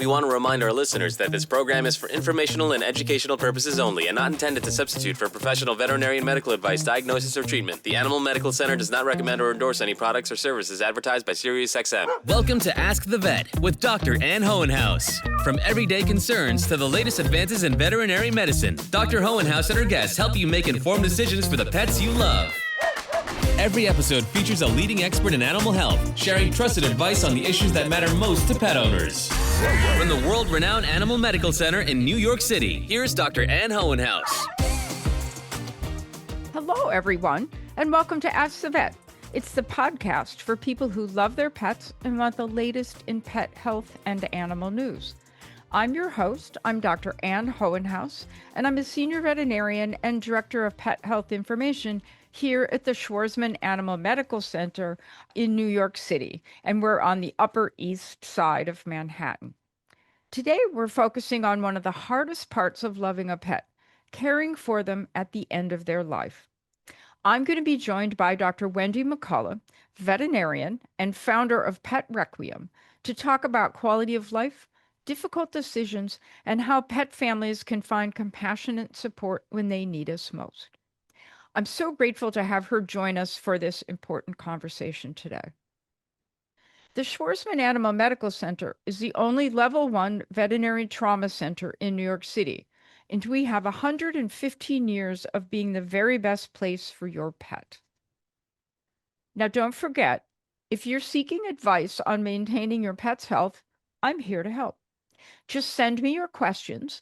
We want to remind our listeners that this program is for informational and educational purposes only and not intended to substitute for professional veterinarian medical advice, diagnosis, or treatment. The Animal Medical Center does not recommend or endorse any products or services advertised by SiriusXM. Welcome to Ask the Vet with Dr. Ann Hohenhaus. From everyday concerns to the latest advances in veterinary medicine, Dr. Hohenhaus and her guests help you make informed decisions for the pets you love. Every episode features a leading expert in animal health, sharing trusted advice on the issues that matter most to pet owners. From the world-renowned Animal Medical Center in New York City, here's Dr. Ann Hohenhaus. Hello, everyone, and welcome to Ask the Vet. It's the podcast for people who love their pets and want the latest in pet health and animal news. I'm your host. I'm Dr. Ann Hohenhaus, and I'm a senior veterinarian and director of pet health information here at the Schwarzman Animal Medical Center in New York City, and we're on the Upper East Side of Manhattan. Today, we're focusing on one of the hardest parts of loving a pet, caring for them at the end of their life. I'm going to be joined by Dr. Wendy McCulloch, veterinarian and founder of Pet Requiem, to talk about quality of life, difficult decisions, and how pet families can find compassionate support when they need us most. I'm so grateful to have her join us for this important conversation today. The Schwarzman Animal Medical Center is the only Level 1 veterinary trauma center in New York City, and we have 115 years of being the very best place for your pet. Now, don't forget, if you're seeking advice on maintaining your pet's health, I'm here to help. Just send me your questions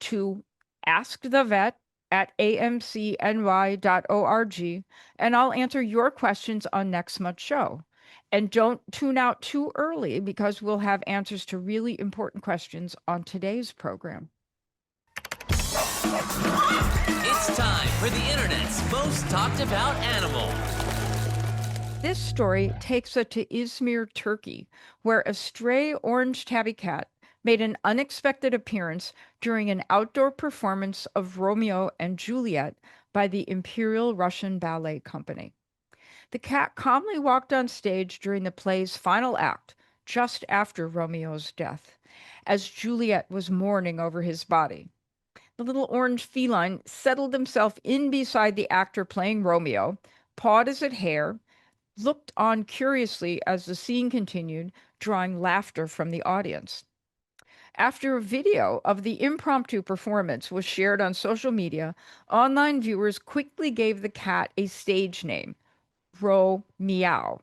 to askthevet@amcny.org, and I'll answer your questions on next month's show. And don't tune out too early because we'll have answers to really important questions on today's program. It's time for the internet's most talked about animal. This story takes us to Izmir, Turkey, where a stray orange tabby cat made an unexpected appearance during an outdoor performance of Romeo and Juliet by the Imperial Russian Ballet Company. The cat calmly walked on stage during the play's final act, just after Romeo's death, as Juliet was mourning over his body. The little orange feline settled himself in beside the actor playing Romeo, pawed his hair, looked on curiously as the scene continued, drawing laughter from the audience. After a video of the impromptu performance was shared on social media, online viewers quickly gave the cat a stage name, Romeow.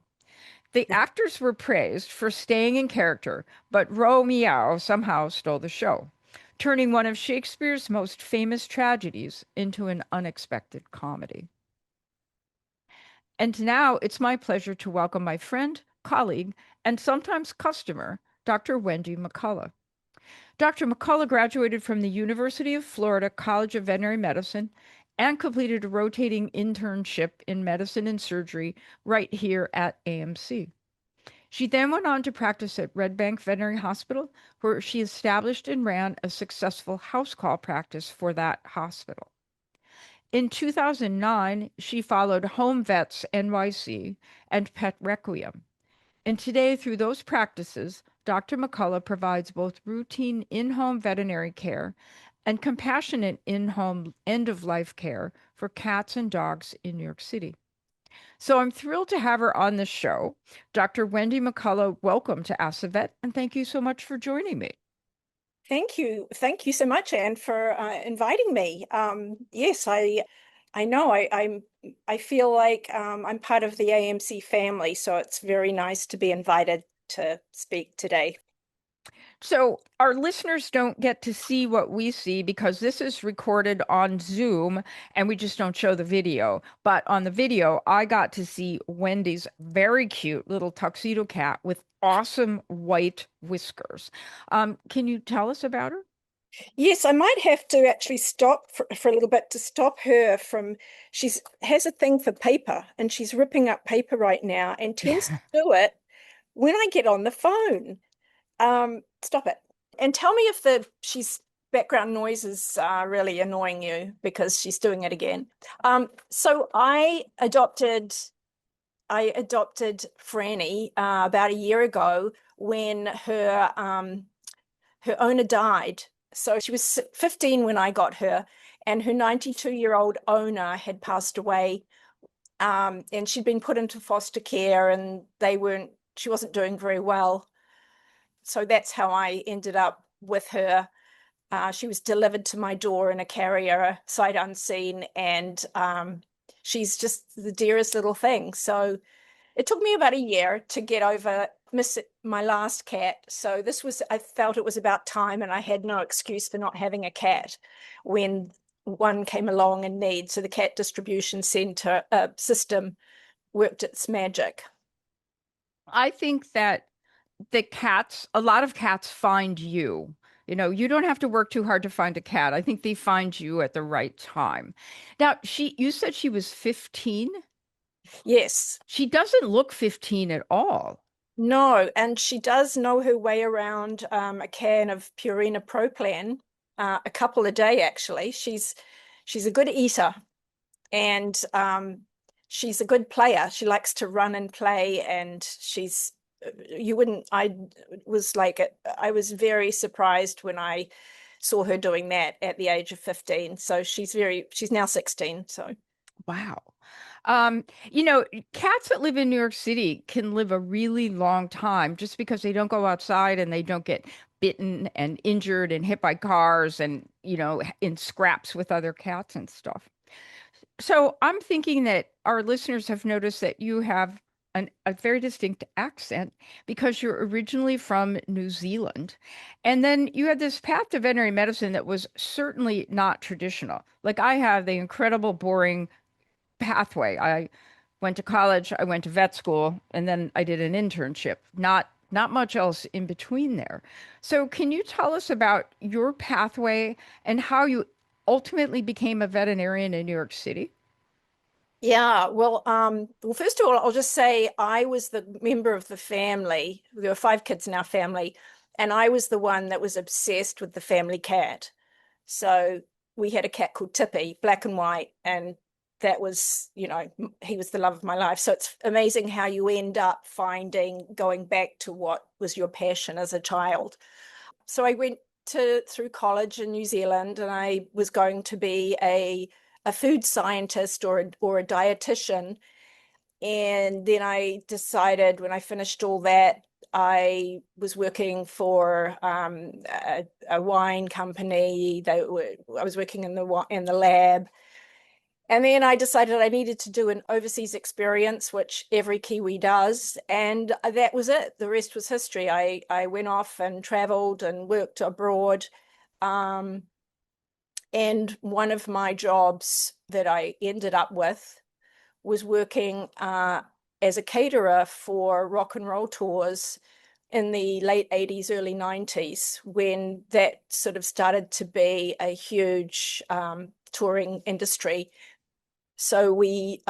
The actors were praised for staying in character, but Romeow somehow stole the show, turning one of Shakespeare's most famous tragedies into an unexpected comedy. And now it's my pleasure to welcome my friend, colleague, and sometimes customer, Dr. Wendy McCulloch. Dr. McCulloch graduated from the University of Florida College of Veterinary Medicine and completed a rotating internship in medicine and surgery right here at AMC. She then went on to practice at Red Bank Veterinary Hospital, where she established and ran a successful house call practice for that hospital. In 2009, she followed Home Vets NYC and Pet Requiem. And today, through those practices, Dr. McCulloch provides both routine in-home veterinary care and compassionate in-home end-of-life care for cats and dogs in New York City. So I'm thrilled to have her on the show. Dr. Wendy McCulloch, welcome to Ask the Vet, and thank you so much for joining me. Thank you. Thank you so much, Anne, for inviting me. Yes, I know. I feel like I'm part of the AMC family, so it's very nice to be invited to speak today. So our listeners don't get to see what we see because this is recorded on Zoom and we just don't show the video. But on the video, I got to see Wendy's very cute little tuxedo cat with awesome white whiskers. Can you tell us about her? Yes, I might have to actually stop for a little bit to stop her from, she has a thing for paper and she's ripping up paper right now and tends to do it when I get on the phone. Stop it. And tell me if she's background noise is really annoying you because she's doing it again. So I adopted Franny about a year ago when her her owner died. So she was 15 when I got her, and her 92-year-old owner had passed away. And she'd been put into foster care, and she wasn't doing very well. So that's how I ended up with her. She was delivered to my door in a carrier, sight unseen, and she's just the dearest little thing. So it took me about a year to get over my last cat. So I felt it was about time, and I had no excuse for not having a cat when one came along in need. So the cat distribution center system worked its magic. I think that a lot of cats find you. You don't have to work too hard to find a cat. I think they find you at the right time. Now, you said she was 15. Yes. She doesn't look 15 at all. No, and she does know her way around a can of Purina Pro Plan, a couple a day, actually. She's a good eater, and she's a good player. She likes to run and play, and I was very surprised when I saw her doing that at the age of 15. So she's now 16. So wow. Cats that live in New York City can live a really long time just because they don't go outside and they don't get bitten and injured and hit by cars and, in scraps with other cats and stuff. So I'm thinking that our listeners have noticed that you have a very distinct accent because you're originally from New Zealand. And then you had this path to veterinary medicine that was certainly not traditional. Like I have the incredible, boring pathway. I went to college, I went to vet school, and then I did an internship. Not much else in between there. So can you tell us about your pathway and how you ultimately became a veterinarian in New York City? Yeah, well, first of all, I'll just say I was the member of the family. There were 5 kids in our family, and I was the one that was obsessed with the family cat. So we had a cat called Tippy, black and white, and that was, he was the love of my life. So it's amazing how you end up going back to what was your passion as a child. So I went through college in New Zealand, and I was going to be a food scientist or a dietitian. And then I decided when I finished all that, I was working for a wine company. I was working in the lab. And then I decided I needed to do an overseas experience, which every Kiwi does. And that was it. The rest was history. I went off and traveled and worked abroad. And one of my jobs that I ended up with was working as a caterer for rock and roll tours in the late 80s, early 90s, when that sort of started to be a huge touring industry. So the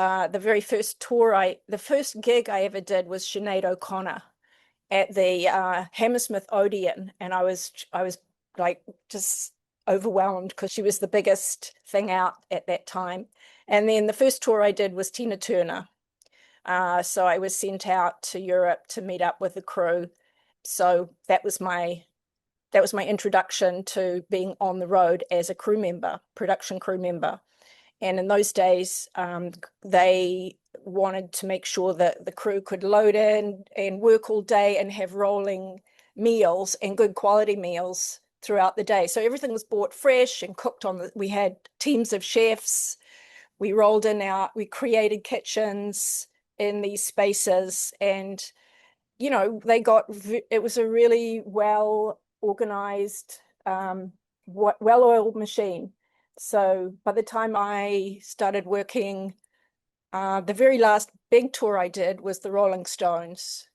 first gig I ever did was Sinead O'Connor at the Hammersmith Odeon, and I was like just overwhelmed because she was the biggest thing out at that time. And then the first tour I did was Tina Turner. So I was sent out to Europe to meet up with the crew. So that was my introduction to being on the road as a production crew member. And in those days, they wanted to make sure that the crew could load in and work all day and have rolling meals and good quality meals throughout the day. So everything was bought fresh and cooked we had teams of chefs. We rolled we created kitchens in these spaces, and, it was a really well organized, well-oiled machine. So by the time I started working, the very last big tour I did was the Rolling Stones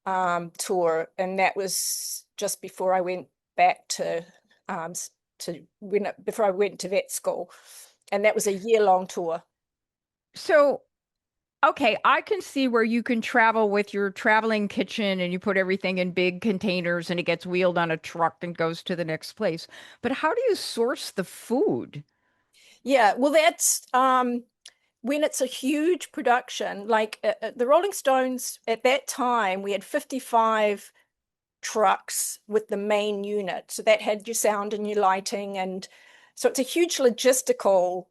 tour, and that was just before I went back before I went to vet school, and that was a year-long tour. So, okay, I can see where you can travel with your traveling kitchen and you put everything in big containers and it gets wheeled on a truck and goes to the next place. But how do you source the food? Yeah, well, that's when it's a huge production, like the Rolling Stones at that time, we had 55 trucks with the main unit. So that had your sound and your lighting. And so it's a huge logistical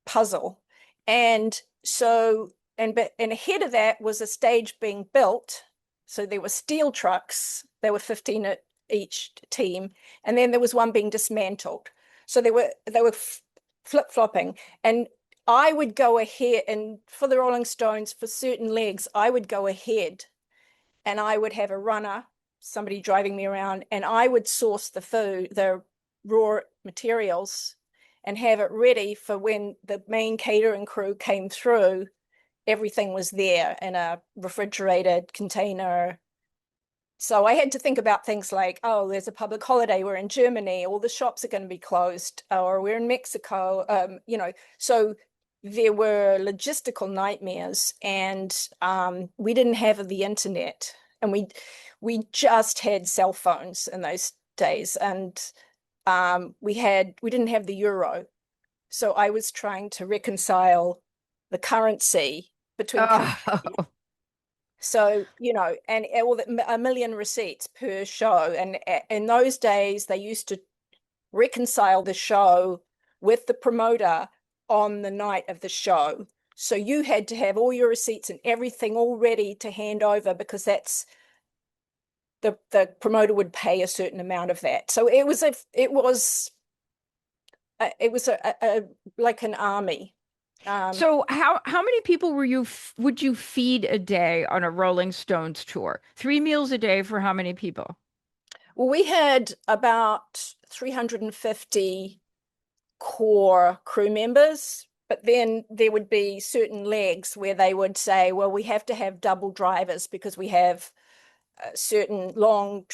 puzzle. And so, and ahead of that was a stage being built. So there were steel trucks. There were 15 at each team. And then there was one being dismantled. So they were flip-flopping. And I would go ahead, and for the Rolling Stones, for certain legs, I would go ahead and I would have a runner, somebody driving me around, and I would source the food, the raw materials, and have it ready for when the main catering crew came through. Everything was there in a refrigerated container. So I had to think about things like, oh, there's a public holiday, we're in Germany, all the shops are going to be closed, or we're in Mexico, so there were logistical nightmares, and we didn't have the internet, and we just had cell phones in those days, and we didn't have the euro. So I was trying to reconcile the currency between countries. So, and a million receipts per show. And in those days, they used to reconcile the show with the promoter on the night of the show. So you had to have all your receipts and everything all ready to hand over, because that's the promoter would pay a certain amount of that. So it was like an army. So how many people would you feed a day on a Rolling Stones tour? 3 meals a day for how many people? Well, we had about 350 core crew members, but then there would be certain legs where they would say, well, we have to have double drivers because we have certain long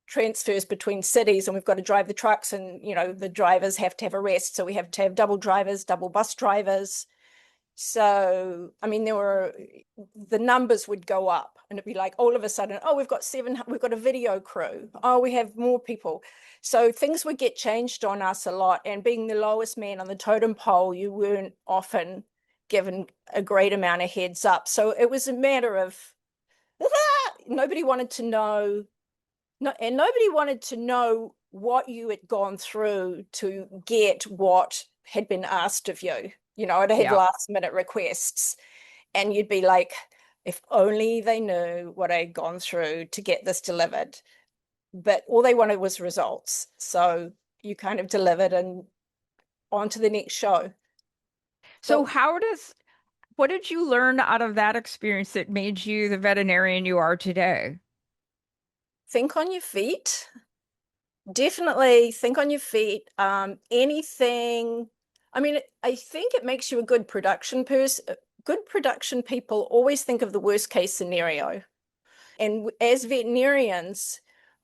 transfers between cities, and we've got to drive the trucks, and the drivers have to have a rest, so we have to have double drivers, double bus drivers. So I mean, the numbers would go up, and it'd be like all of a sudden, oh, we've got a video crew, oh, we have more people. So things would get changed on us a lot, and being the lowest man on the totem pole, you weren't often given a great amount of heads up. So it was a matter of nobody wanted to know, and nobody wanted to know what you had gone through to get what had been asked of you. I'd had last minute requests, and you'd be like, if only they knew what I'd gone through to get this delivered. But all they wanted was results. So you kind of delivered and on to the next show. So what did you learn out of that experience that made you the veterinarian you are today? Think on your feet. Definitely think on your feet. Anything. I mean, I think it makes you a good production person. Good production people always think of the worst case scenario. And as veterinarians,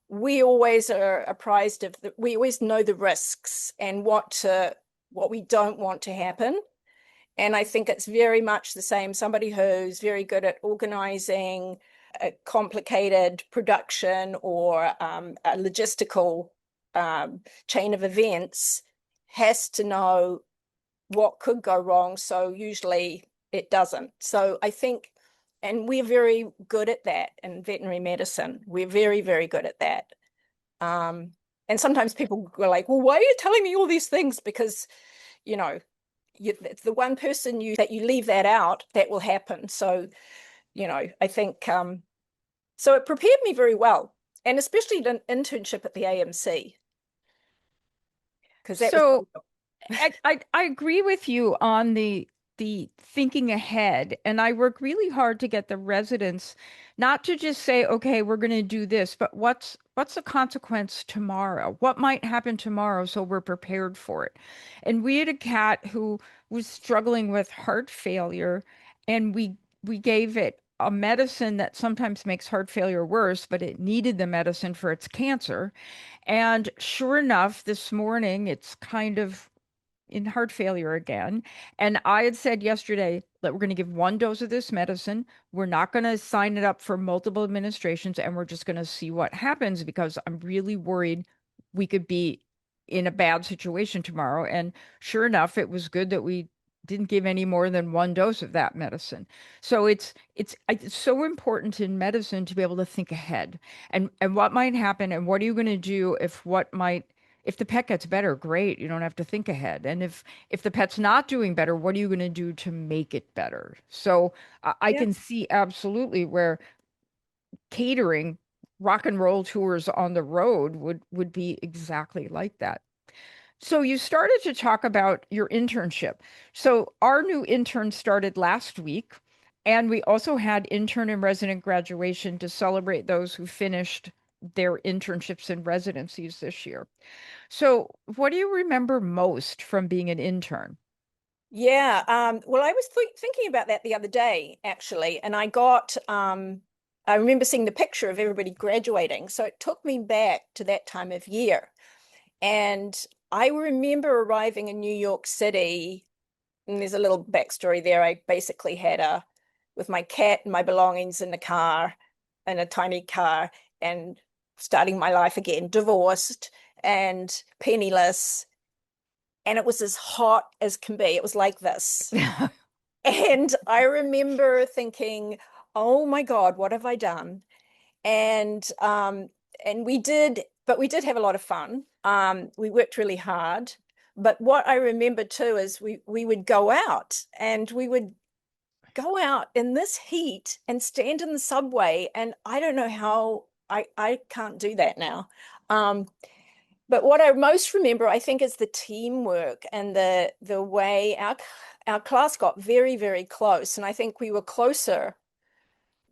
we always are apprised of we always know the risks and what we don't want to happen. And I think it's very much the same. Somebody who's very good at organizing a complicated production or a logistical chain of events has to know what could go wrong. So usually it doesn't. So I think, and we're very good at that in veterinary medicine. We're very, very good at that. And sometimes people go like, well, why are you telling me all these things? Because, it's the one person that you leave that out, that will happen. So, I think, so it prepared me very well, and especially an internship at the AMC. Because I agree with you on the thinking ahead, and I work really hard to get the residents not to just say, okay, we're going to do this, but what's the consequence tomorrow? What might happen tomorrow, so we're prepared for it. And we had a cat who was struggling with heart failure, and we gave it a medicine that sometimes makes heart failure worse, but it needed the medicine for its cancer. And sure enough, this morning it's kind of in heart failure again. And I had said yesterday that we're going to give 1 dose of this medicine. We're not going to sign it up for multiple administrations, and we're just going to see what happens, because I'm really worried we could be in a bad situation tomorrow. And sure enough, it was good that we didn't give any more than one dose of that medicine. So it's so important in medicine to be able to think ahead and what might happen and what are you going to do if the pet gets better, great, you don't have to think ahead. And if the pet's not doing better, what are you going to do to make it better? So I Yeah. can see absolutely where catering rock and roll tours on the road would be exactly like that. So you started to talk about your internship. So our new intern started last week, and we also had intern and resident graduation to celebrate those who finished their internships and residencies this year. So what do you remember most from being an intern? Yeah. Well, I was thinking about that the other day, actually, and I remember seeing the picture of everybody graduating. So it took me back to that time of year. And I remember arriving in New York City, and there's a little backstory there. I basically with my cat and my belongings in the car, in a tiny car, and starting my life again, divorced and penniless. And it was as hot as can be. It was like this. And I remember thinking, oh my God, what have I done? And but we did have a lot of fun. We worked really hard. But what I remember too is we would go out and we would go out in this heat and stand in the subway. And I don't know how I can't do that now. But what I most remember, I think, is the teamwork and the way our class got very, very close. And I think we were closer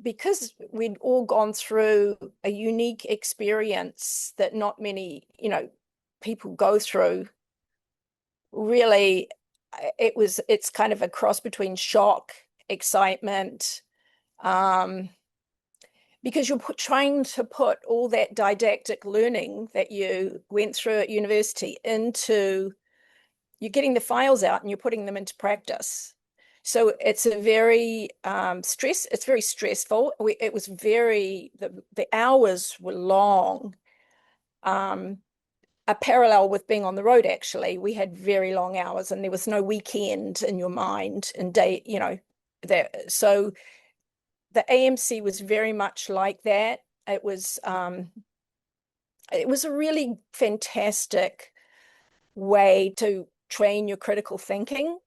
because we'd all gone through a unique experience that not many, people go through. Really, it's kind of a cross between shock, excitement, because you're trying to put all that didactic learning that you went through at university you're getting the files out and you're putting them into practice. So it's a very it's very stressful. The hours were long. A parallel with being on the road, actually, we had very long hours and there was no weekend in your mind and day, so the AMC was very much like that. It was a really fantastic way to train your critical thinking.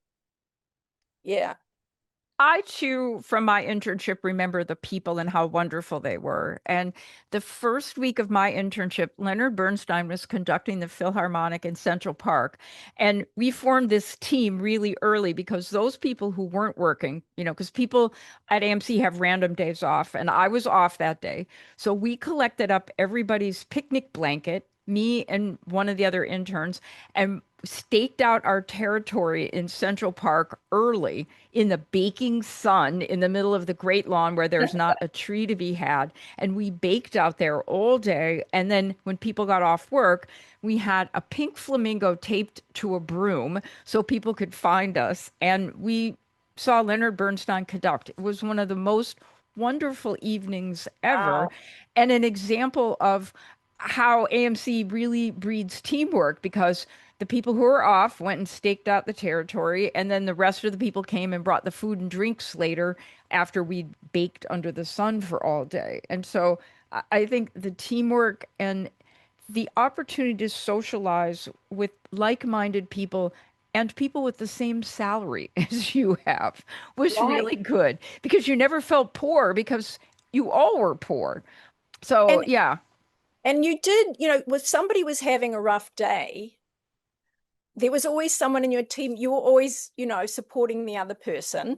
Yeah. I too, from my internship, remember the people and how wonderful they were. And the first week of my internship, Leonard Bernstein was conducting the Philharmonic in Central Park. And we formed this team really early because those people who weren't working, because people at AMC have random days off, and I was off that day. So we collected up everybody's picnic blanket, me and one of the other interns, and staked out our territory in Central Park early in the baking sun in the middle of the Great Lawn where there's not a tree to be had. And we baked out there all day. And then when people got off work, we had a pink flamingo taped to a broom so people could find us. And we saw Leonard Bernstein conduct. It was one of the most wonderful evenings ever, Wow. and an example of how AMC really breeds teamwork because the people who were off went and staked out the territory, and then the rest of the people came and brought the food and drinks later after we'd baked under the sun for all day. And so I think the teamwork and the opportunity to socialize with like-minded people and people with the same salary as you have was Right. really good because you never felt poor because you all were poor. So, And yeah. and you did, if somebody was having a rough day, there was always someone in your team, you were always, supporting the other person.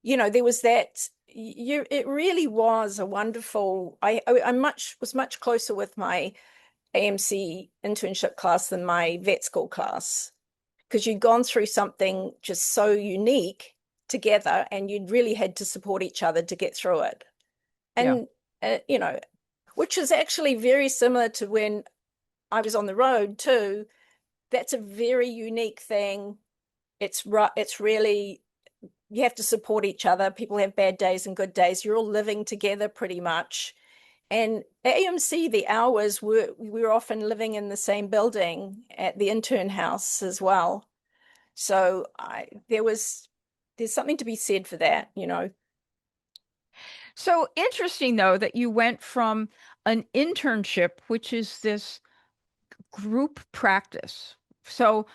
There was that it really was a wonderful, was much closer with my AMC internship class than my vet school class because you'd gone through something just so unique together and you'd really had to support each other to get through it. Yeah. And, which is actually very similar to when I was on the road too. That's a very unique thing. It's really, you have to support each other. People have bad days and good days. You're all living together pretty much. And at AMC, the hours we were often living in the same building at the intern house as well. So there's something to be said for that, you know. So interesting, though, that you went from an internship, which is this group practice. So,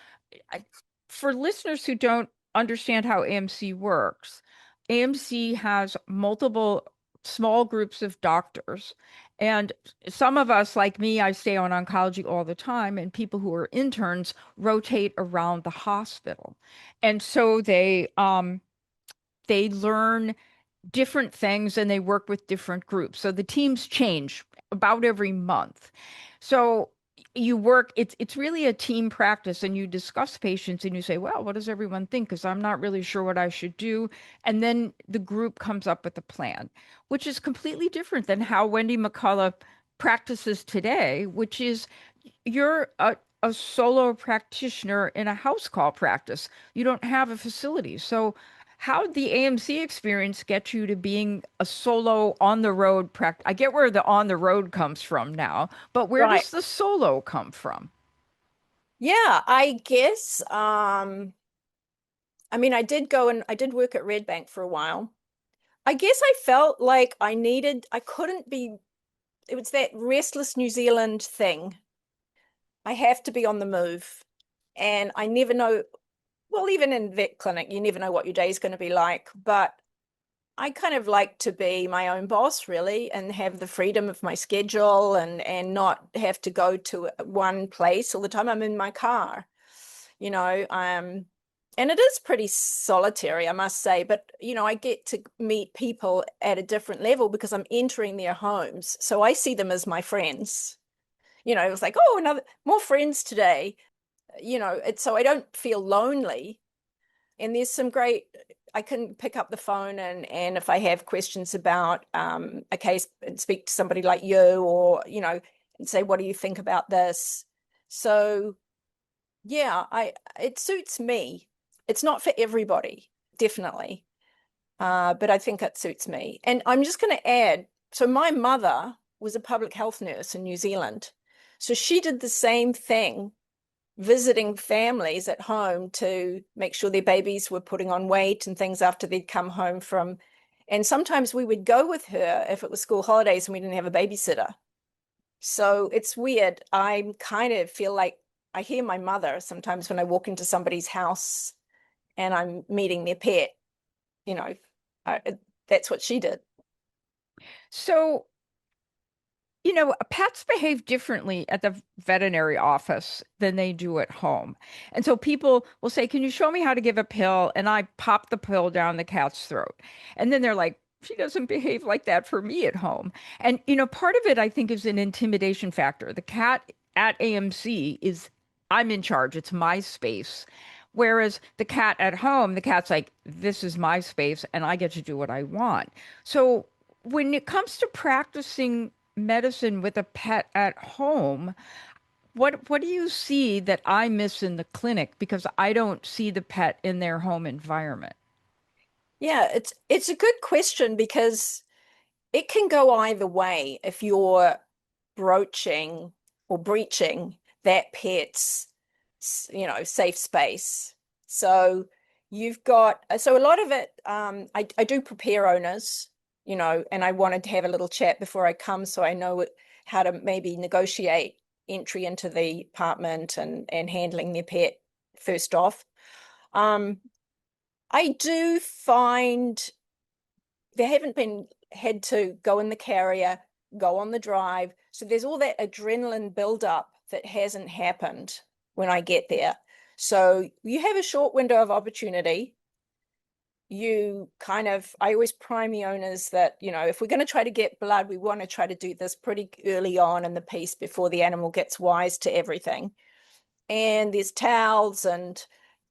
for listeners who don't understand how AMC works, AMC has multiple small groups of doctors. And some of us, like me, I stay on oncology all the time, and people who are interns rotate around the hospital. And so they learn different things and they work with different groups. So the teams change about every month. So you work, it's really a team practice, and you discuss patients and you say, well, what does everyone think? Because I'm not really sure what I should do. And then the group comes up with a plan, which is completely different than how Wendy McCulloch practices today, which is you're a solo practitioner in a house call practice. You don't have a facility. So how did the AMC experience get you to being a solo on the road practice? I get where the on the road comes from now, but where Right. does the solo come from? Yeah, I guess I mean, I did work at Red Bank for a while. I guess I felt like I couldn't be, it was that restless New Zealand thing. I have to be on the move. And I never know, well, even in vet clinic, you never know what your day is going to be like. But I kind of like to be my own boss, really, and have the freedom of my schedule and not have to go to one place all the time. I'm in my car, you know. And it is pretty solitary, I must say, but you know, I get to meet people at a different level because I'm entering their homes. So I see them as my friends. You know, it was like, oh, another more friends today. You know, it's so I don't feel lonely. And there's some great, I can pick up the phone and if I have questions about a case and speak to somebody like you, or, you know, and say, what do you think about this? So yeah, it suits me. It's not for everybody, definitely. But I think it suits me. And I'm just going to add, so my mother was a public health nurse in New Zealand. So she did the same thing, visiting families at home to make sure their babies were putting on weight and things after they'd come home from. And sometimes we would go with her if it was school holidays and we didn't have a babysitter. So it's weird. I kind of feel like I hear my mother sometimes when I walk into somebody's house and I'm meeting their pet, you know, I, that's what she did. So, you know, pets behave differently at the veterinary office than they do at home. And so people will say, can you show me how to give a pill? And I pop the pill down the cat's throat. And then they're like, she doesn't behave like that for me at home. And, you know, part of it, I think, is an intimidation factor. The cat at AMC is, I'm in charge, it's my space. Whereas the cat at home, the cat's like, this is my space and I get to do what I want. So when it comes to practicing medicine with a pet at home, what do you see that I miss in the clinic because I don't see the pet in their home environment? Yeah, it's a good question because it can go either way if you're broaching or breaching that pet's, you know, safe space. So you've got, so a lot of it, I do prepare owners, you know, and I wanted to have a little chat before I come so I know how to maybe negotiate entry into the apartment and handling their pet first off. I do find they haven't been had to go in the carrier, go on the drive. So there's all that adrenaline buildup that hasn't happened when I get there. So you have a short window of opportunity. You kind of, I always prime the owners that, you know, if we're going to try to get blood, we want to try to do this pretty early on in the piece before the animal gets wise to everything. And there's towels and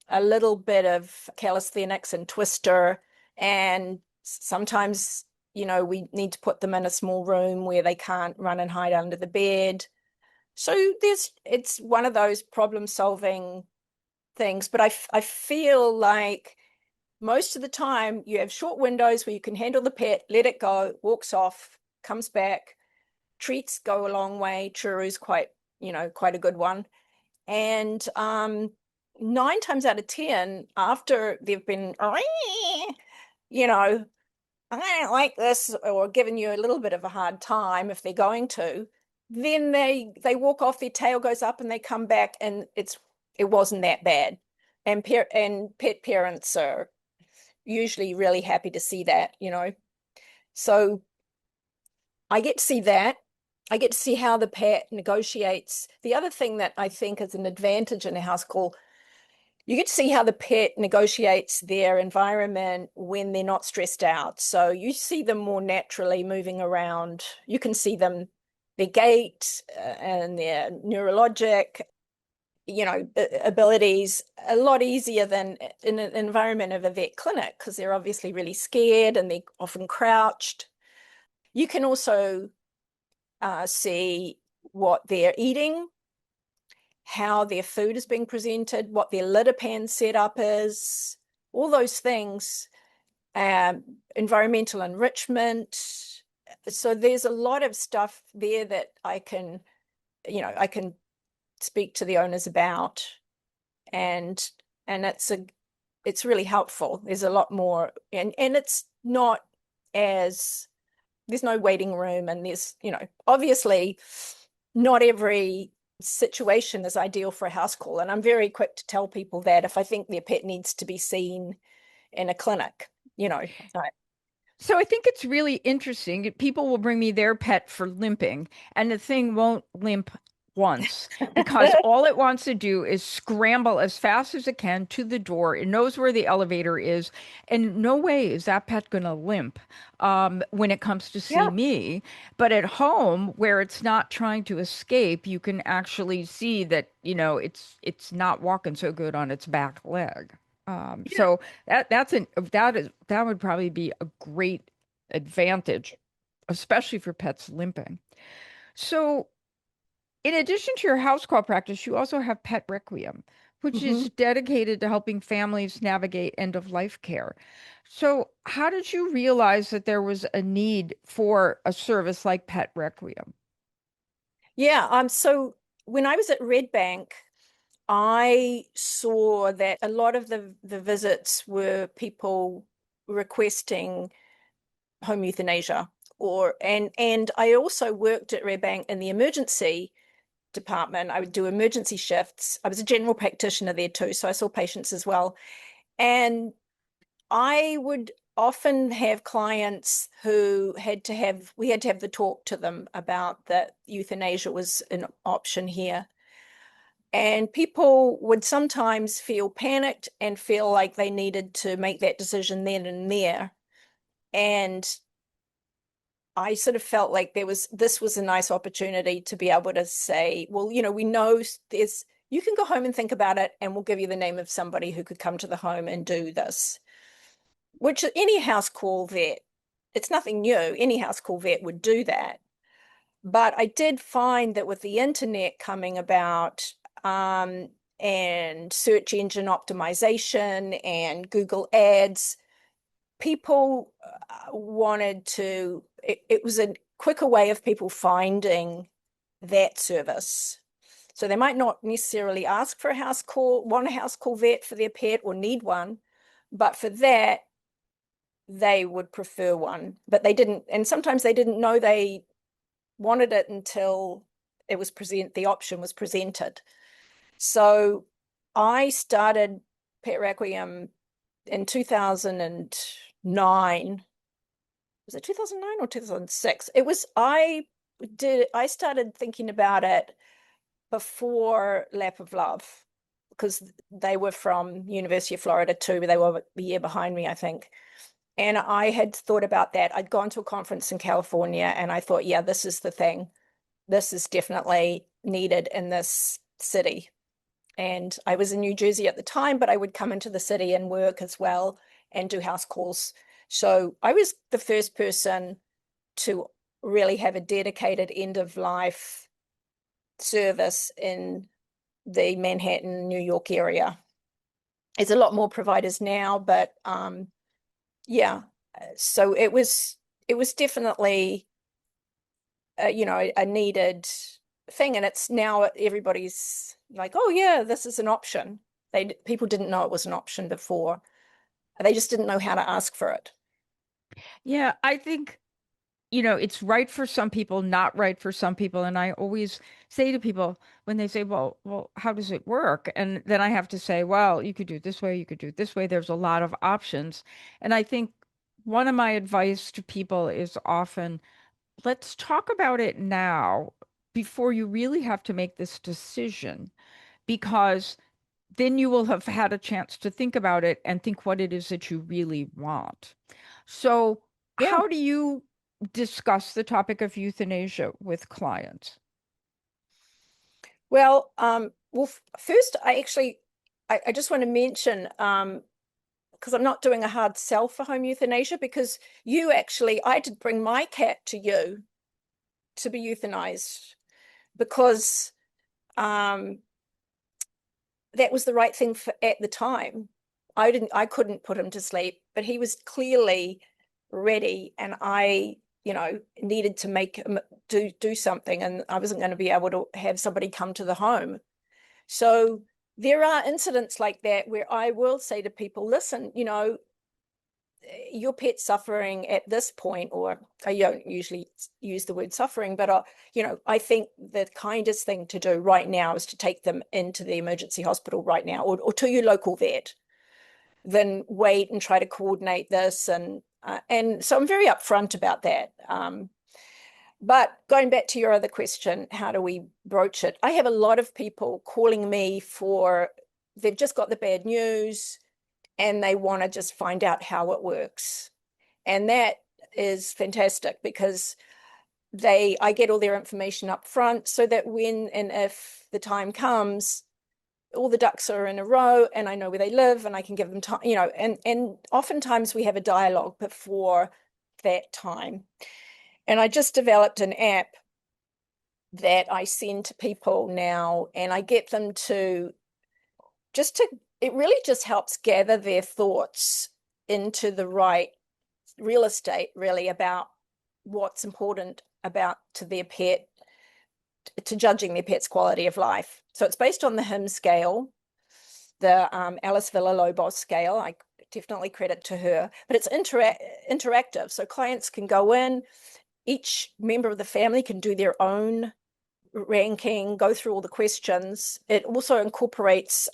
a little bit of calisthenics and twister. And sometimes, you know, we need to put them in a small room where they can't run and hide under the bed. So it's one of those problem solving things. But I feel like most of the time you have short windows where you can handle the pet, let it go, walks off, comes back. Treats go a long way. Churu's quite, you know, quite a good one. And 9 times out of 10, after they've been, you know, I don't like this, or giving you a little bit of a hard time if they're going to, then they walk off, their tail goes up, and they come back, and it wasn't that bad. And pet parents are usually really happy to see that, So I get to see that. I get to see how the pet negotiates. The other thing that I think is an advantage in a house call, you get to see how the pet negotiates their environment when they're not stressed out. So you see them more naturally moving around. You can see them, their gait and their neurologic, abilities a lot easier than in an environment of a vet clinic, because they're obviously really scared and they're often crouched. You can also see what they're eating, how their food is being presented, what their litter pan setup is, all those things, environmental enrichment. So there's a lot of stuff there that I can speak to the owners about, and it's really helpful. There's a lot more, and it's not as, there's no waiting room, and there's, obviously not every situation is ideal for a house call. And I'm very quick to tell people that if I think their pet needs to be seen in a clinic, So I think it's really interesting. People will bring me their pet for limping, and the thing won't limp once because all it wants to do is scramble as fast as it can to the door. It knows where the elevator is, and no way is that pet going to limp when it comes to see me. But at home, where it's not trying to escape, you can actually see that, it's not walking so good on its back leg. So that would probably be a great advantage, especially for pets limping. So, in addition to your house call practice, you also have Pet Requiem, which is dedicated to helping families navigate end of life care. So, how did you realize that there was a need for a service like Pet Requiem? Yeah, so when I was at Red Bank, I saw that a lot of the visits were people requesting home euthanasia, and I also worked at Red Bank in the emergency department. I would do emergency shifts. I was a general practitioner there too, so I saw patients as well. And I would often have clients who we had to have the talk to them about that euthanasia was an option here. And people would sometimes feel panicked and feel like they needed to make that decision then and there. And I sort of felt like this was a nice opportunity to be able to say, well, we know you can go home and think about it, and we'll give you the name of somebody who could come to the home and do this, which any house call vet, it's nothing new. Any house call vet would do that. But I did find that with the internet coming about, and search engine optimization and Google Ads, people wanted to, it was a quicker way of people finding that service. So they might not necessarily ask for want a house call vet for their pet or need one, but for that, they would prefer one. But they didn't, and sometimes they didn't know they wanted it until the option was presented. So I started Pet Requiem in 2009. Was it 2009 or 2006? I started thinking about it before Lap of Love, because they were from University of Florida too, but they were a year behind me, I think. And I had thought about that. I'd gone to a conference in California, and I thought, yeah, this is the thing. This is definitely needed in this city. And I was in New Jersey at the time, but I would come into the city and work as well and do house calls. So I was the first person to really have a dedicated end of life service in the Manhattan, New York area. There's a lot more providers now, but yeah. So it was definitely a needed thing, and it's now everybody's like, oh yeah, this is an option. People didn't know it was an option before. They just didn't know how to ask for it. Yeah, I think, it's right for some people, not right for some people. And I always say to people when they say, well, how does it work? And then I have to say, well, you could do it this way, you could do it this way. There's a lot of options. And I think one of my advice to people is often, let's talk about it now before you really have to make this decision, because then you will have had a chance to think about it and think what it is that you really want. So, Yeah. how do you discuss the topic of euthanasia with clients? Well, first, I just want to mention, because I'm not doing a hard sell for home euthanasia, because I did bring my cat to you to be euthanized because that was the right thing at the time. I couldn't put him to sleep, but he was clearly ready, and I needed to make him do something, and I wasn't going to be able to have somebody come to the home. So there are incidents like that where I will say to people, listen, your pet's suffering at this point, or I don't usually use the word suffering, but I think the kindest thing to do right now is to take them into the emergency hospital right now, or to your local vet, than wait and try to coordinate this. And so I'm very upfront about that. But going back to your other question, how do we broach it? I have a lot of people calling me they've just got the bad news and they want to just find out how it works. And that is fantastic, because I get all their information up front, so that when and if the time comes, all the ducks are in a row and I know where they live and I can give them time, and oftentimes we have a dialogue before that time. And I just developed an app that I send to people now, and I get them it really just helps gather their thoughts into the right real estate, really, about what's important to their pet, to judging their pet's quality of life. So it's based on the HIM scale, the Alice Villalobos scale. I definitely credit to her, but it's interactive. So clients can go in, each member of the family can do their own ranking, go through all the questions. It also incorporates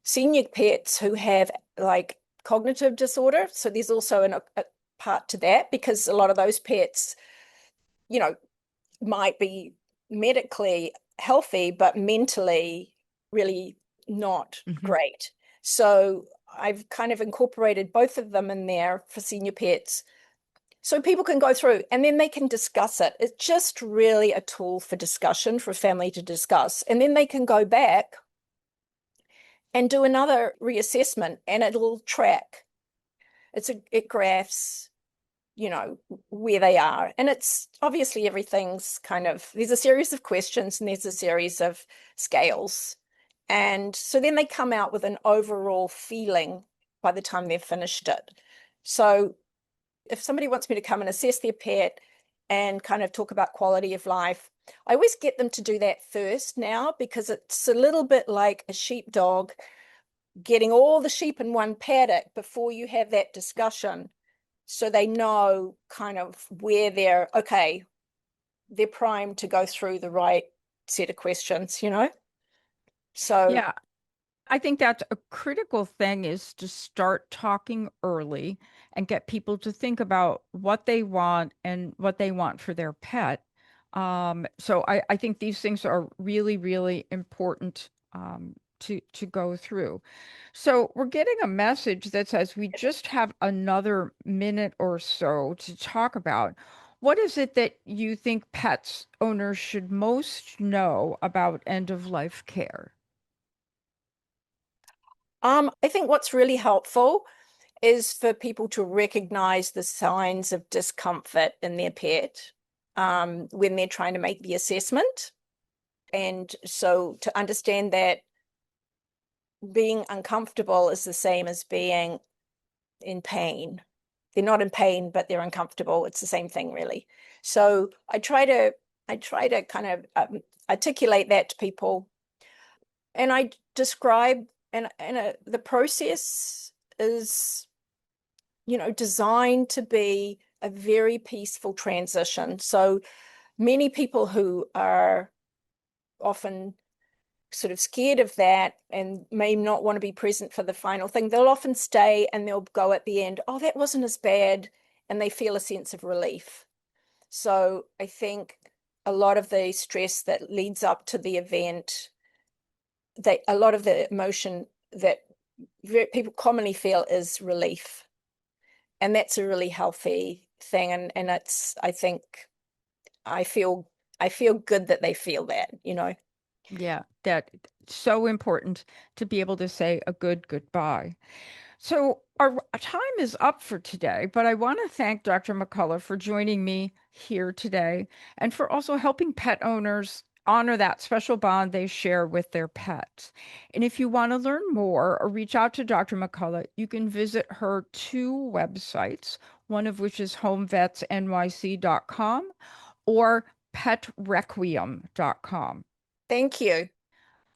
senior pets who have like cognitive disorder. So there's also a part to that, because a lot of those pets, might be medically healthy, but mentally really not great. So I've kind of incorporated both of them in there for senior pets, so people can go through and then they can discuss it. It's just really a tool for discussion, for a family to discuss. And then they can go back and do another reassessment, and it'll track. It graphs, where they are. And it's obviously there's a series of questions and there's a series of scales. And so then they come out with an overall feeling by the time they've finished it. So if somebody wants me to come and assess their pet and kind of talk about quality of life, I always get them to do that first now, because it's a little bit like a sheepdog getting all the sheep in one paddock before you have that discussion. So they know kind of where they're primed to go through the right set of questions, So Yeah, I think that's a critical thing, is to start talking early and get people to think about what they want and what they want for their pet. So I think these things are really, really important to go through. So we're getting a message that says we just have another minute or so to talk about. What is it that you think pets owners should most know about end of life care? I think what's really helpful is for people to recognize the signs of discomfort in their pet when they're trying to make the assessment. And so to understand that being uncomfortable is the same as being in pain. They're not in pain, but they're uncomfortable. It's the same thing, really. So I try to kind of articulate that to people, and I describe the process is, designed to be a very peaceful transition. So many people who are often sort of scared of that and may not want to be present for the final thing, they'll often stay and they'll go at the end, oh, that wasn't as bad, and they feel a sense of relief. So I think a lot of the stress that leads up to the event, a lot of the emotion that people commonly feel is relief. And that's a really healthy thing. And it's, I think, I feel good that they feel that, Yeah, that's so important to be able to say a good goodbye. So our time is up for today, but I want to thank Dr. McCulloch for joining me here today and for also helping pet owners honor that special bond they share with their pets. And if you want to learn more or reach out to Dr. McCulloch, you can visit her 2 websites, one of which is homevetsnyc.com or petrequiem.com. Thank you.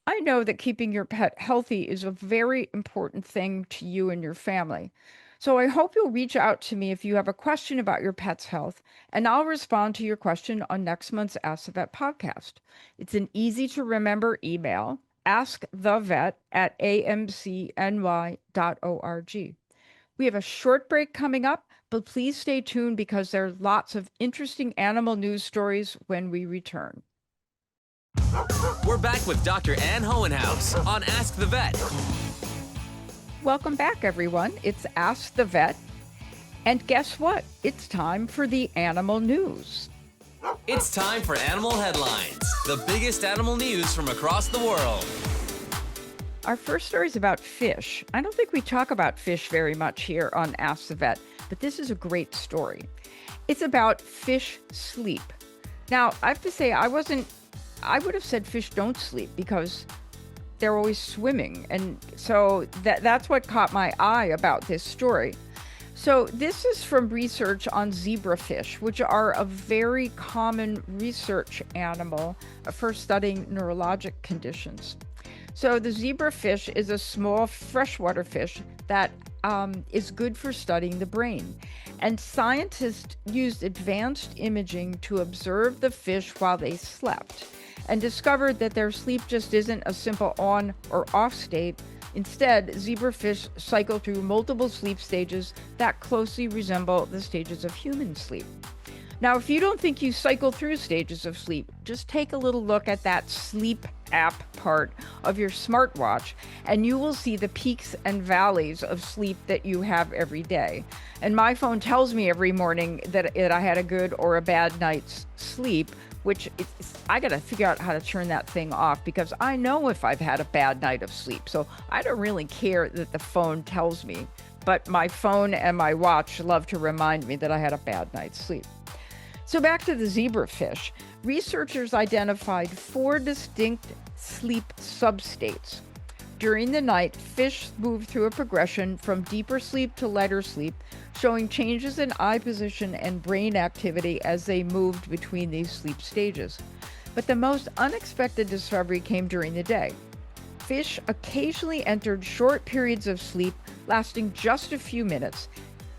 I know that keeping your pet healthy is a very important thing to you and your family. So I hope you'll reach out to me if you have a question about your pet's health, and I'll respond to your question on next month's Ask the Vet podcast. It's an easy to remember email, askthevet@amcny.org. We have a short break coming up, but please stay tuned because there are lots of interesting animal news stories when we return. We're back with Dr. Ann Hohenhaus on Ask the Vet. Welcome back, everyone. It's Ask the Vet. And guess what? It's time for the animal news. It's time for Animal Headlines, the biggest animal news from across the world. Our first story is about fish. I don't think we talk about fish very much here on Ask the Vet, but this is a great story. It's about fish sleep. Now, I have to say, I would have said fish don't sleep because they're always swimming. And so that's what caught my eye about this story. So this is from research on zebrafish, which are a very common research animal for studying neurologic conditions. So the zebrafish is a small freshwater fish that is good for studying the brain. And scientists used advanced imaging to observe the fish while they slept and discovered that their sleep just isn't a simple on or off state. Instead, zebrafish cycle through multiple sleep stages that closely resemble the stages of human sleep. Now, if you don't think you cycle through stages of sleep, just take a little look at that sleep app part of your smartwatch, and you will see the peaks and valleys of sleep that you have every day. And my phone tells me every morning that I had a good or a bad night's sleep, which I got to figure out how to turn that thing off because I know if I've had a bad night of sleep. So I don't really care that the phone tells me, but my phone and my watch love to remind me that I had a bad night's sleep. So back to the zebrafish. Researchers identified 4 distinct sleep substates. During the night, fish move through a progression from deeper sleep to lighter sleep, showing changes in eye position and brain activity as they moved between these sleep stages. But the most unexpected discovery came during the day. Fish occasionally entered short periods of sleep lasting just a few minutes.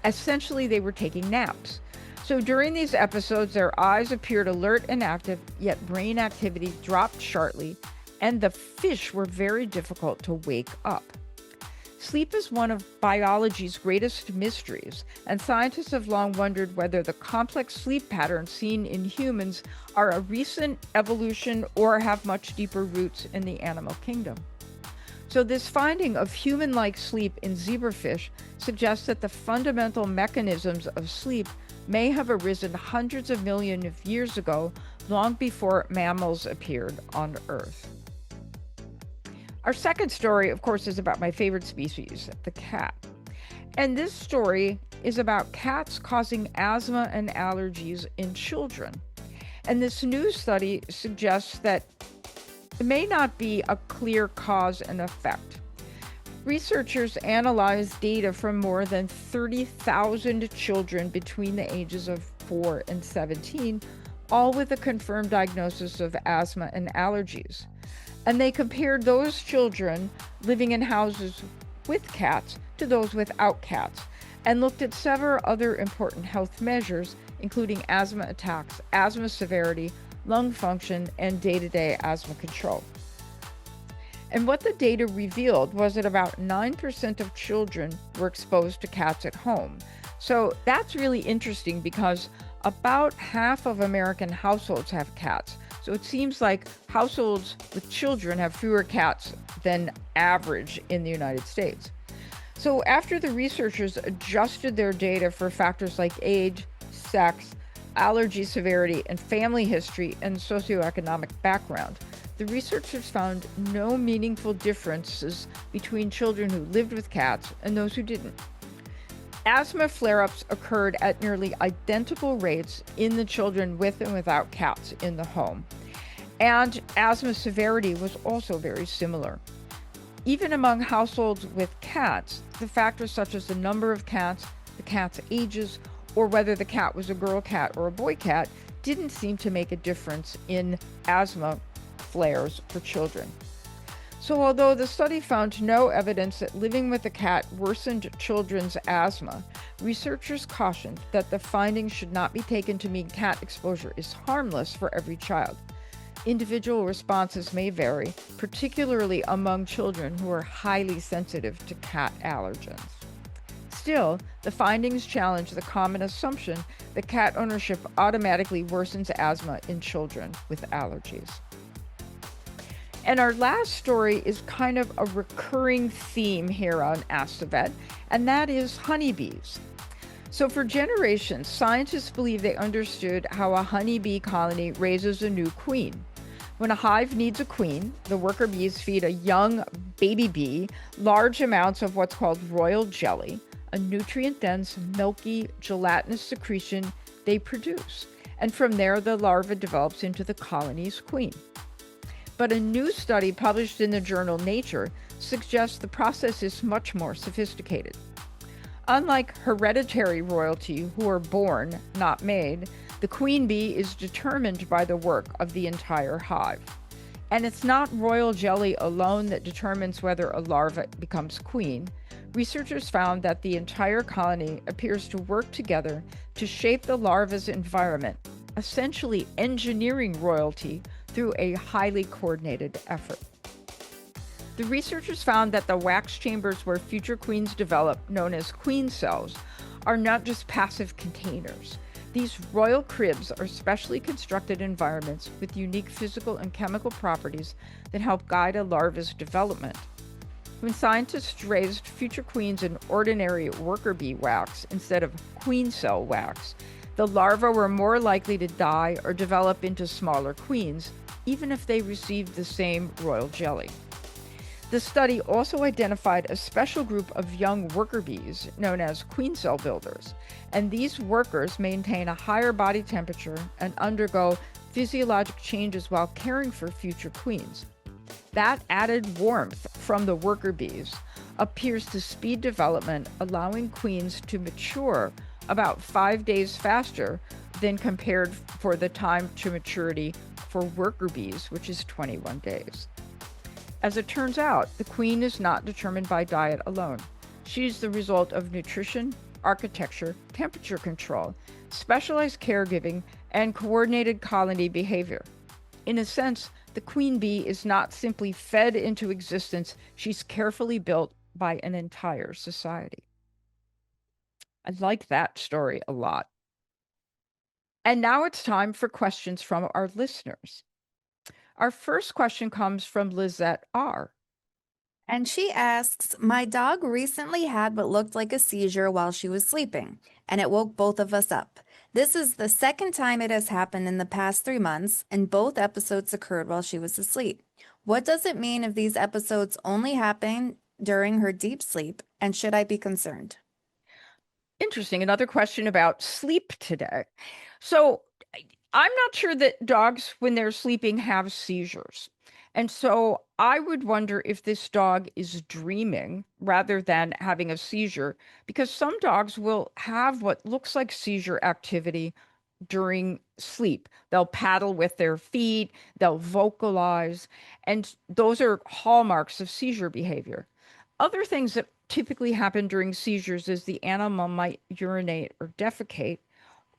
Essentially, they were taking naps. So during these episodes, their eyes appeared alert and active, yet brain activity dropped sharply, and the fish were very difficult to wake up. Sleep is one of biology's greatest mysteries, and scientists have long wondered whether the complex sleep patterns seen in humans are a recent evolution or have much deeper roots in the animal kingdom. So this finding of human-like sleep in zebrafish suggests that the fundamental mechanisms of sleep may have arisen hundreds of millions of years ago, long before mammals appeared on Earth. Our second story, of course, is about my favorite species, the cat. And this story is about cats causing asthma and allergies in children. And this new study suggests that it may not be a clear cause and effect. Researchers analyzed data from more than 30,000 children between the ages of 4 and 17, all with a confirmed diagnosis of asthma and allergies. And they compared those children living in houses with cats to those without cats, and looked at several other important health measures, including asthma attacks, asthma severity, lung function, and day-to-day asthma control. And what the data revealed was that about 9% of children were exposed to cats at home. So that's really interesting because about half of American households have cats. So it seems like households with children have fewer cats than average in the United States. So after the researchers adjusted their data for factors like age, sex, allergy severity, and family history and socioeconomic background, the researchers found no meaningful differences between children who lived with cats and those who didn't. Asthma flare-ups occurred at nearly identical rates in the children with and without cats in the home. And asthma severity was also very similar. Even among households with cats, the factors such as the number of cats, the cat's ages, or whether the cat was a girl cat or a boy cat didn't seem to make a difference in asthma flares for children. So although the study found no evidence that living with a cat worsened children's asthma, researchers cautioned that the findings should not be taken to mean cat exposure is harmless for every child. Individual responses may vary, particularly among children who are highly sensitive to cat allergens. Still, the findings challenge the common assumption that cat ownership automatically worsens asthma in children with allergies. And our last story is kind of a recurring theme here on Ask the Vet, and that is honeybees. So for generations, scientists believe they understood how a honeybee colony raises a new queen. When a hive needs a queen, the worker bees feed a young baby bee large amounts of what's called royal jelly, a nutrient-dense, milky, gelatinous secretion they produce. And from there, the larva develops into the colony's queen. But a new study published in the journal Nature suggests the process is much more sophisticated. Unlike hereditary royalty, who are born, not made, the queen bee is determined by the work of the entire hive. And it's not royal jelly alone that determines whether a larva becomes queen. Researchers found that the entire colony appears to work together to shape the larva's environment, essentially engineering royalty through a highly coordinated effort. The researchers found that the wax chambers where future queens develop, known as queen cells, are not just passive containers. These royal cribs are specially constructed environments with unique physical and chemical properties that help guide a larva's development. When scientists raised future queens in ordinary worker bee wax instead of queen cell wax, the larvae were more likely to die or develop into smaller queens, even if they received the same royal jelly. The study also identified a special group of young worker bees known as queen cell builders, and these workers maintain a higher body temperature and undergo physiologic changes while caring for future queens. That added warmth from the worker bees appears to speed development, allowing queens to mature about 5 days faster than compared for the time to maturity for worker bees, which is 21 days. As it turns out, the queen is not determined by diet alone. She's the result of nutrition, architecture, temperature control, specialized caregiving, and coordinated colony behavior. In a sense, the queen bee is not simply fed into existence, she's carefully built by an entire society. I like that story a lot. And now it's time for questions from our listeners. Our first question comes from Lizette R. And she asks, my dog recently had what looked like a seizure while she was sleeping, and it woke both of us up. This is the second time it has happened in the past 3 months, and both episodes occurred while she was asleep. What does it mean if these episodes only happen during her deep sleep, and should I be concerned? Interesting. Another question about sleep today. So I'm not sure that dogs, when they're sleeping, have seizures. And so I would wonder if this dog is dreaming rather than having a seizure, because some dogs will have what looks like seizure activity during sleep. They'll paddle with their feet, they'll vocalize, and those are hallmarks of seizure behavior. Other things that typically happen during seizures is the animal might urinate or defecate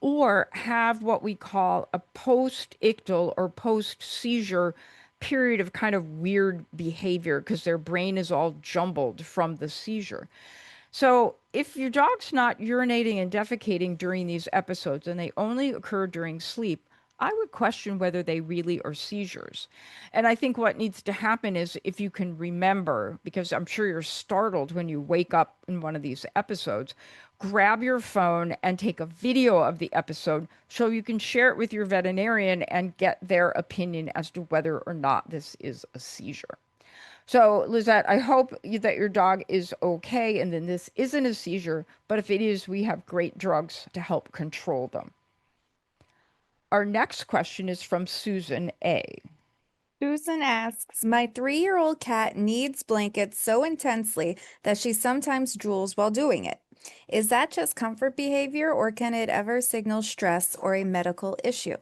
or have what we call a post-ictal or post-seizure period of kind of weird behavior because their brain is all jumbled from the seizure. So if your dog's not urinating and defecating during these episodes and they only occur during sleep, I would question whether they really are seizures. And I think what needs to happen is if you can remember, because I'm sure you're startled when you wake up in one of these episodes, grab your phone and take a video of the episode so you can share it with your veterinarian and get their opinion as to whether or not this is a seizure. So, Lizette, I hope that your dog is okay and then this isn't a seizure, but if it is, we have great drugs to help control them. Our next question is from Susan A. Susan asks, my 3-year-old cat needs blankets so intensely that she sometimes drools while doing it. Is that just comfort behavior or can it ever signal stress or a medical issue?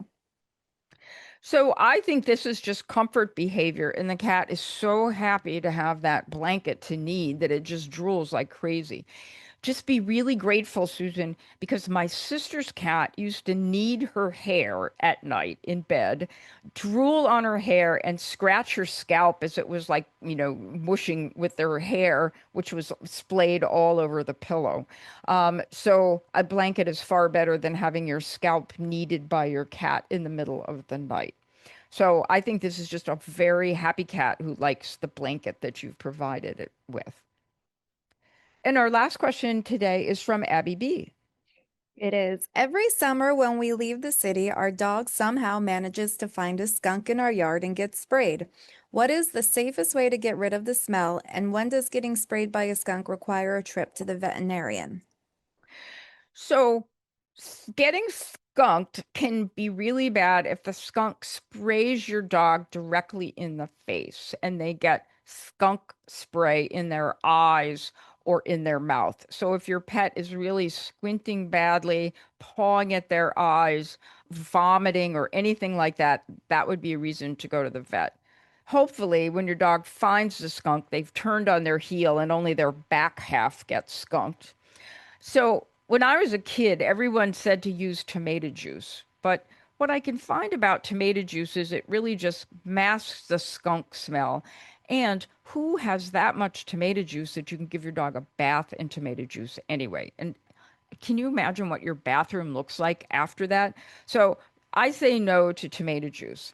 So I think this is just comfort behavior, and the cat is so happy to have that blanket to need that it just drools like crazy. Just be really grateful, Susan, because my sister's cat used to knead her hair at night in bed, drool on her hair, and scratch her scalp as it was like, mushing with her hair, which was splayed all over the pillow. So a blanket is far better than having your scalp kneaded by your cat in the middle of the night. So I think this is just a very happy cat who likes the blanket that you've provided it with. And our last question today is from Abby B. It is. Every summer when we leave the city, our dog somehow manages to find a skunk in our yard and get sprayed. What is the safest way to get rid of the smell, and when does getting sprayed by a skunk require a trip to the veterinarian? So getting skunked can be really bad if the skunk sprays your dog directly in the face and they get skunk spray in their eyes or in their mouth. So if your pet is really squinting badly, pawing at their eyes, vomiting, or anything like that, that would be a reason to go to the vet. Hopefully, when your dog finds the skunk, they've turned on their heel and only their back half gets skunked. So when I was a kid, everyone said to use tomato juice. But what I can find about tomato juice is it really just masks the skunk smell. And who has that much tomato juice that you can give your dog a bath in tomato juice anyway? And can you imagine what your bathroom looks like after that? So I say no to tomato juice.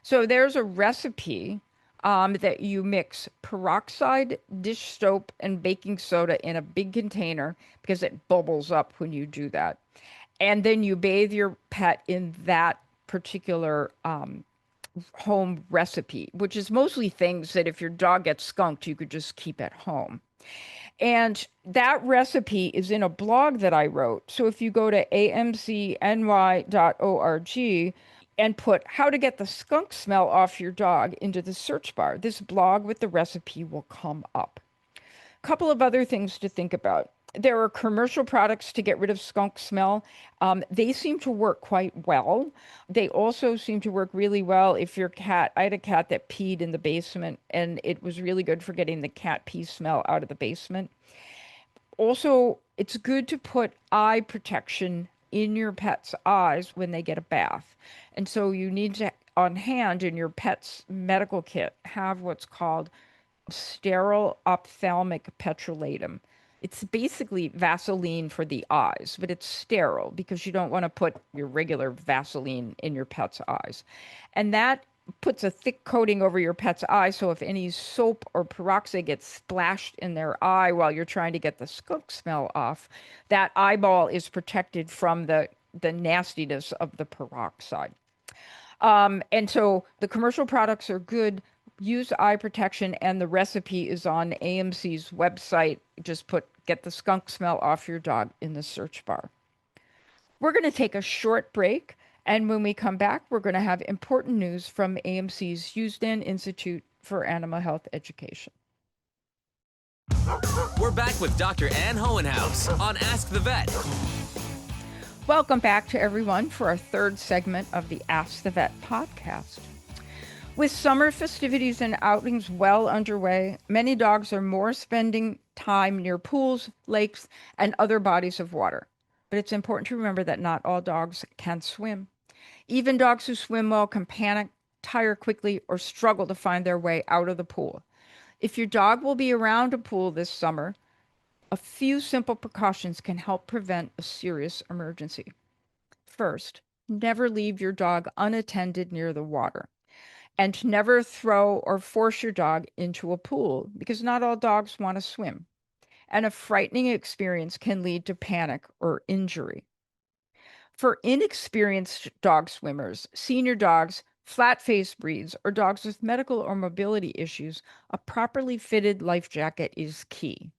So there's a recipe that you mix peroxide, dish soap, and baking soda in a big container because it bubbles up when you do that. And then you bathe your pet in that particular home recipe, which is mostly things that if your dog gets skunked, you could just keep at home. And that recipe is in a blog that I wrote. So if you go to amcny.org and put how to get the skunk smell off your dog into the search bar, this blog with the recipe will come up. A couple of other things to think about. There are commercial products to get rid of skunk smell. They seem to work quite well. They also seem to work really well if your cat, I had a cat that peed in the basement and it was really good for getting the cat pee smell out of the basement. Also, it's good to put eye protection in your pet's eyes when they get a bath. And so you need to, on hand in your pet's medical kit, have what's called sterile ophthalmic petrolatum. It's basically Vaseline for the eyes, but it's sterile because you don't want to put your regular Vaseline in your pet's eyes. And that puts a thick coating over your pet's eye, so if any soap or peroxide gets splashed in their eye while you're trying to get the skunk smell off, that eyeball is protected from the nastiness of the peroxide. And so the commercial products are good. Use eye protection, and the recipe is on AMC's website. Just put "get the skunk smell off your dog" in the search bar. We're going to take a short break, and when we come back, we're going to have important news from AMC's Houston Institute for Animal Health Education. We're back with Dr. Ann Hohenhaus on Ask the Vet. Welcome back to everyone for our third segment of the Ask the Vet podcast. With summer festivities and outings well underway, many dogs are more spending time near pools, lakes, and other bodies of water. But it's important to remember that not all dogs can swim. Even dogs who swim well can panic, tire quickly, or struggle to find their way out of the pool. If your dog will be around a pool this summer, a few simple precautions can help prevent a serious emergency. First, never leave your dog unattended near the water. And never throw or force your dog into a pool because not all dogs want to swim. And a frightening experience can lead to panic or injury. For inexperienced dog swimmers, senior dogs, flat-faced breeds, or dogs with medical or mobility issues, a properly fitted life jacket is key.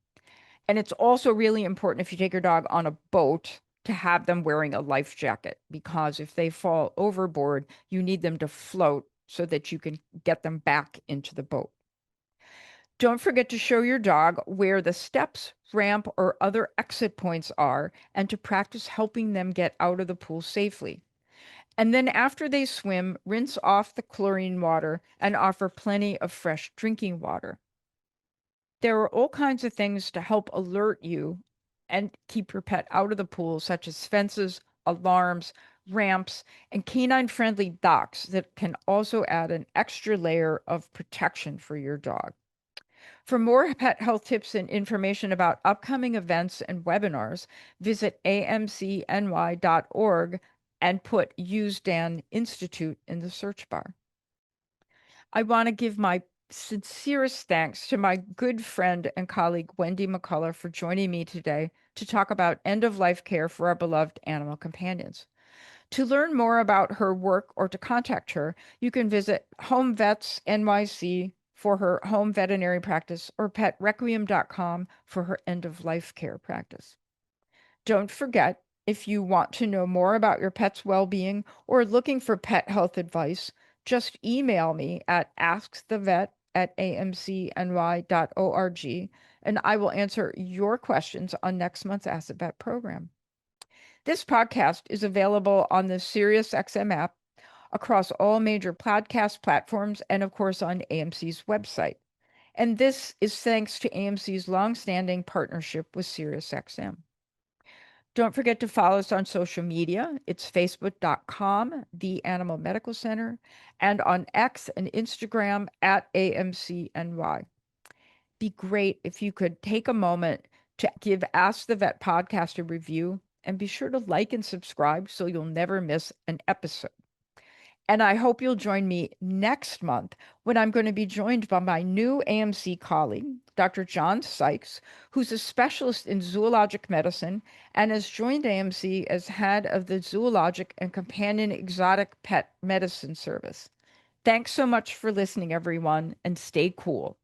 And it's also really important if you take your dog on a boat to have them wearing a life jacket, because if they fall overboard, you need them to float so that you can get them back into the boat. Don't forget to show your dog where the steps, ramp, or other exit points are, and to practice helping them get out of the pool safely. And then after they swim, rinse off the chlorine water and offer plenty of fresh drinking water. There are all kinds of things to help alert you and keep your pet out of the pool, such as fences, alarms, ramps, and canine-friendly docks that can also add an extra layer of protection for your dog. For more pet health tips and information about upcoming events and webinars, visit amcny.org and put Use Dan Institute in the search bar. I want to give my sincerest thanks to my good friend and colleague Wendy McCulloch for joining me today to talk about end-of-life care for our beloved animal companions. To learn more about her work or to contact her, you can visit Home Vets NYC for her home veterinary practice or petrequiem.com for her end-of-life care practice. Don't forget, if you want to know more about your pet's well-being or looking for pet health advice, just email me at askthevet@amcny.org, and I will answer your questions on next month's Ask the Vet program. This podcast is available on the SiriusXM app, across all major podcast platforms, and of course on AMC's website. And this is thanks to AMC's longstanding partnership with SiriusXM. Don't forget to follow us on social media. It's facebook.com, The Animal Medical Center, and on X and Instagram at AMCNY. Be great if you could take a moment to give Ask the Vet podcast a review, and be sure to like and subscribe so you'll never miss an episode. And I hope you'll join me next month when I'm going to be joined by my new AMC colleague, Dr. John Sykes, who's a specialist in zoologic medicine and has joined AMC as head of the Zoologic and Companion Exotic Pet Medicine Service. Thanks so much for listening, everyone, and stay cool.